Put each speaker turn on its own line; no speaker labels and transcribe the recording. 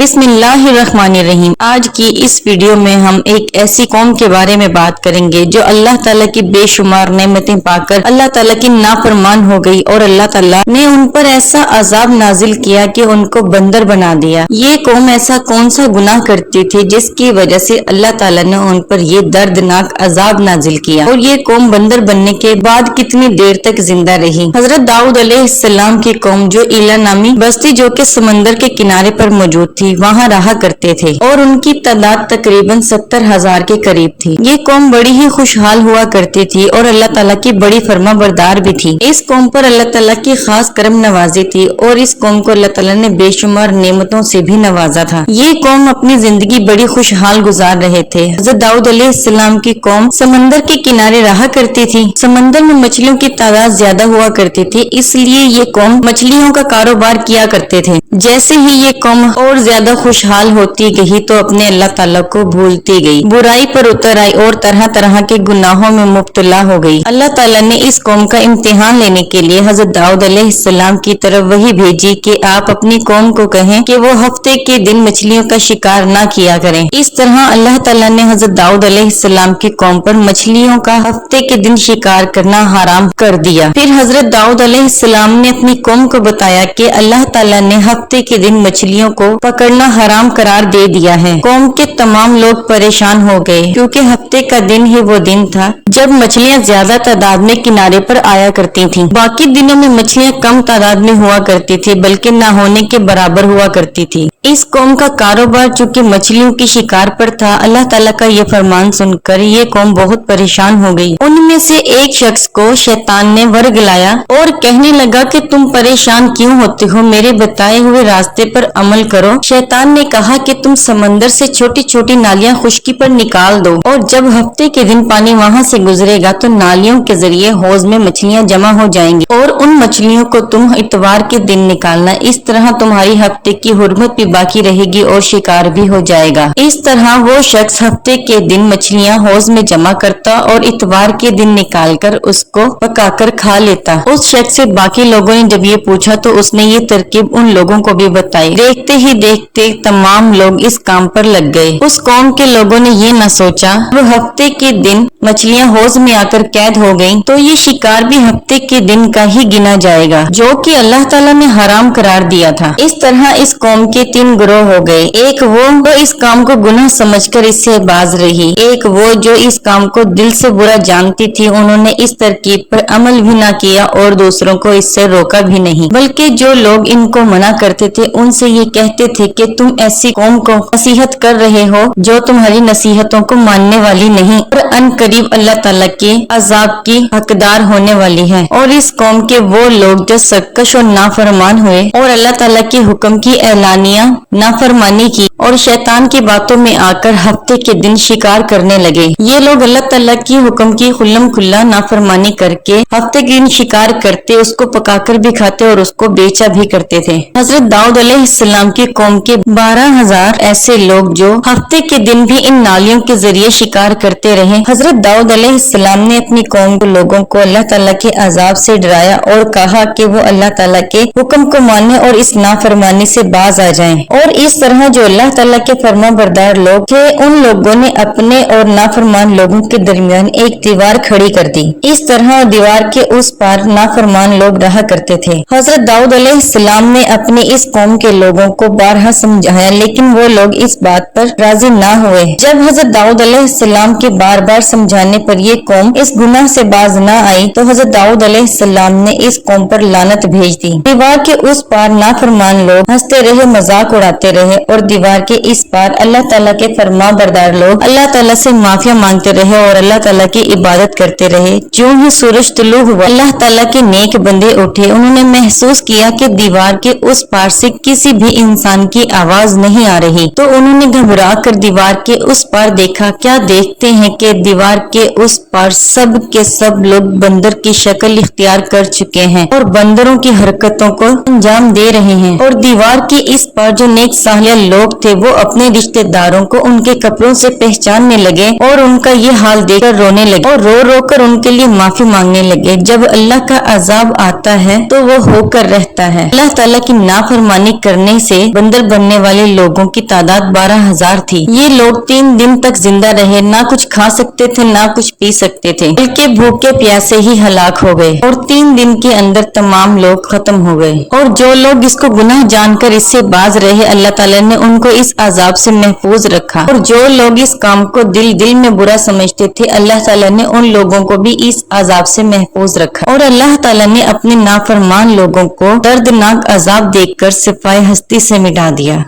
बिस्मिल्लाहिर्रहमानिर्रहीम। आज की इस वीडियो में हम एक ऐसी कौम के बारे में बात करेंगे जो अल्लाह ताला की बेशुमार नेमतें पाकर अल्लाह ताला की नाफरमान हो गई और अल्लाह ताला ने उन पर ऐसा अजाब नाजिल किया कि उनको बंदर बना दिया। ये कौम ऐसा कौन सा गुनाह करती थी जिसकी वजह से अल्लाह ताला ने उन पर ये दर्दनाक अजाब नाजिल किया, और ये कौम बंदर बनने के बाद कितनी देर तक जिंदा रही। हजरत दाऊद अलैहिस्सलाम की कौम जो ईला नामी बस्ती जो कि समंदर के किनारे पर मौजूद थी वहाँ रहा करते थे, और उनकी तादाद तकरीबन 70,000 के करीब थी। ये कौम बड़ी ही खुशहाल हुआ करती थी और अल्लाह ताला की बड़ी फर्मा बरदार भी थी। इस कौम पर अल्लाह ताला की खास करम नवाजी थी और इस कौम को अल्लाह ताला ने बेशुमार नेमतों से भी नवाजा था। ये कौम अपनी जिंदगी बड़ी खुशहाल गुजार रहे थे। हज़रत दाऊद अलैहिस्सलाम की कौम समंदर के किनारे रहा करती थी। समंदर में मछलियों की तादाद ज्यादा हुआ करती थी, इसलिए ये कौम मछलियों का कारोबार किया करते थे। जैसे ही ये कौम और ज्यादा खुशहाल होती गई तो अपने अल्लाह ताला को भूलती गई, बुराई पर उतर आई और तरह तरह के गुनाहों में मुब्तला हो गई। अल्लाह ताला ने इस कौम का इम्तिहान लेने के लिए हजरत दाऊद अलैहिस्सलाम की तरफ वही भेजी कि आप अपनी कौम को कहें कि वो हफ्ते के दिन मछलियों का शिकार न किया करें। इस तरह अल्लाह ताला ने हजरत दाऊद अलैहिस्सलाम की कौम पर मछलियों का हफ्ते के दिन शिकार करना हराम कर दिया। फिर हजरत दाऊद अलैहिस्सलाम ने अपनी कौम को बताया कि अल्लाह ताला ने हफ्ते के दिन मछलियों को पकड़ना हराम करार दे दिया है। कौम के तमाम लोग परेशान हो गए क्योंकि हफ्ते का दिन ही वो दिन था जब मछलियां ज्यादा तादाद में किनारे पर आया करती थीं। बाकी दिनों में मछलियां कम तादाद में हुआ करती थी, बल्कि न होने के बराबर हुआ करती थी। इस कौम का कारोबार चूंकि मछलियों की शिकार पर था, अल्लाह ताला का ये फरमान सुनकर ये कौम बहुत परेशान हो गई। उनमें से एक शख्स को शैतान ने वर्गलाया और कहने लगा कि तुम परेशान क्यों होते हो, मेरे बताए हुए रास्ते पर अमल करो। शैतान ने कहा कि तुम समंदर से छोटी छोटी नालियां खुश्की पर निकाल दो, और जब हफ्ते के दिन पानी वहां से गुजरेगा तो नालियों के जरिए हौज में मछलियां जमा हो जाएंगी और उन मछलियों को तुम इतवार के दिन निकालना। इस तरह तुम्हारी हफ्ते की हुर्मत भी बाकी रहेगी और शिकार भी हो जाएगा। इस तरह वो शख्स हफ्ते के दिन मछलियां हौज में जमा करता और इतवार के दिन निकालकर उसको पकाकर खा लेता। उस शख्स से बाकी लोगों ने जब ये पूछा तो उसने ये तरकीब उन लोगों को भी बताई। देखते ही देखते तमाम लोग इस काम पर लग गए। उस कौम के लोगों ने ये न सोचा वो हफ्ते के दिन मछलियां हौज में आकर कैद हो गईं, तो ये शिकार भी हफ्ते के दिन का ही गिना जाएगा जो कि अल्लाह ताला ने हराम करार दिया था। इस तरह इस कौम के 3 गिरोह हो गए। एक वो तो इस काम को गुनाह समझकर इससे बाज रही, एक वो जो इस काम को दिल से बुरा जानती थी, उन्होंने इस तरकीब पर अमल भी न किया और दूसरों को इससे रोका भी नहीं, बल्कि जो लोग इनको मना करते थे उनसे ये कहते थे कि तुम ऐसी कौम को नसीहत कर रहे हो जो तुम्हारी नसीहतों को मानने वाली नहीं और अनकरीब अल्लाह ताला के अजाब की हकदार होने वाली है। और इस कौम के वो लोग जो सरकश और नाफरमान हुए और अल्लाह ताला के हुक्म की एलानिया नाफरमानी की और शैतान की बातों में आकर हफ्ते के दिन शिकार करने लगे। ये लोग अल्लाह ताला की हुक्म की खुल्लम खुल्ला नाफरमानी करके हफ्ते के दिन शिकार करते, उसको पकाकर भी खाते और उसको बेचा भी करते थे। हजरत दाऊद अलैहिस्सलाम की कौम के 12,000 ऐसे लोग जो हफ्ते के दिन भी इन नालियों के जरिए शिकार करते रहे। हजरत दाऊद अलैहिस्सलाम ने अपनी कौम के लोगों को अल्लाह ताला के अजाब से डराया और कहा कि वो अल्लाह ताला के हुक्म को माने और इस नाफरमानी से बाज आ जाएं। और इस तरह जो अल्लाह ताला के फर्मा बरदार लोग थे उन लोगों ने अपने और नाफरमान लोगों के दरमियान एक दीवार खड़ी कर दी। इस तरह दीवार के उस पार नाफरमान लोग रहा करते थे। हजरत दाऊद अलैहिस्सलाम ने अपनी इस कौम के लोगों को बारहा समझाया, लेकिन वो लोग इस बात पर राजी ना हुए। जब हजरत दाऊद अलैहिस्सलाम के बार बार समझाने पर ये कौम इस गुनाह से बाज न आई तो हजरत दाऊद अलैहिस्सलाम ने इस कौम पर लानत भेज दी। दीवार के उस पार नाफरमान लोग हंसते रहे, मजाक उड़ाते रहे और दीवार के इस पार अल्लाह ताला के फरमा बरदार लोग अल्लाह ताला से माफिया मांगते रहे और अल्लाह ताला की इबादत करते रहे। जो ही सूरज तुलू हुआ अल्लाह ताला के नेक बंदे उठे। उन्होंने महसूस किया कि दीवार के उस पार से किसी भी इंसान की आवाज नहीं आ रही, तो उन्होंने घबरा कर दीवार के उस पार देखा। क्या देखते हैं कि दीवार के उस पार सब के सब लोग बंदर की शक्ल इख्तियार कर चुके हैं और बंदरों की हरकतों को अंजाम दे रहे हैं। और दीवार के इस पार जो नेक सालिया लोग लोग थे वो अपने रिश्तेदारों को उनके कपड़ों से पहचानने लगे और उनका ये हाल देखकर रोने लगे और रो रो कर उनके लिए माफी मांगने लगे। जब अल्लाह का अजाब आता है तो वो होकर रहता है। अल्लाह ताला की नाफरमानी करने से बंदर बनने वाले लोगों की तादाद 12,000 थी। ये लोग 3 दिन तक जिंदा रहे, ना कुछ खा सकते थे ना कुछ पी सकते थे, बल्कि भूखे प्यासे ही हलाक हो गए और 3 दिन के अंदर तमाम लोग खत्म हो गए। और जो लोग इसको गुनाह जानकर इससे बाज रहे, अल्लाह ताला ने उनको इस अजाब से महफूज रखा। और जो लोग इस काम को दिल में बुरा समझते थे, अल्लाह ताला ने उन लोगों को भी इस अजाब से महफूज रखा। और अल्लाह ताला ने अपने नाफरमान लोगों को दर्दनाक अजाब देकर सिफाए हस्ती से मिटा दिया।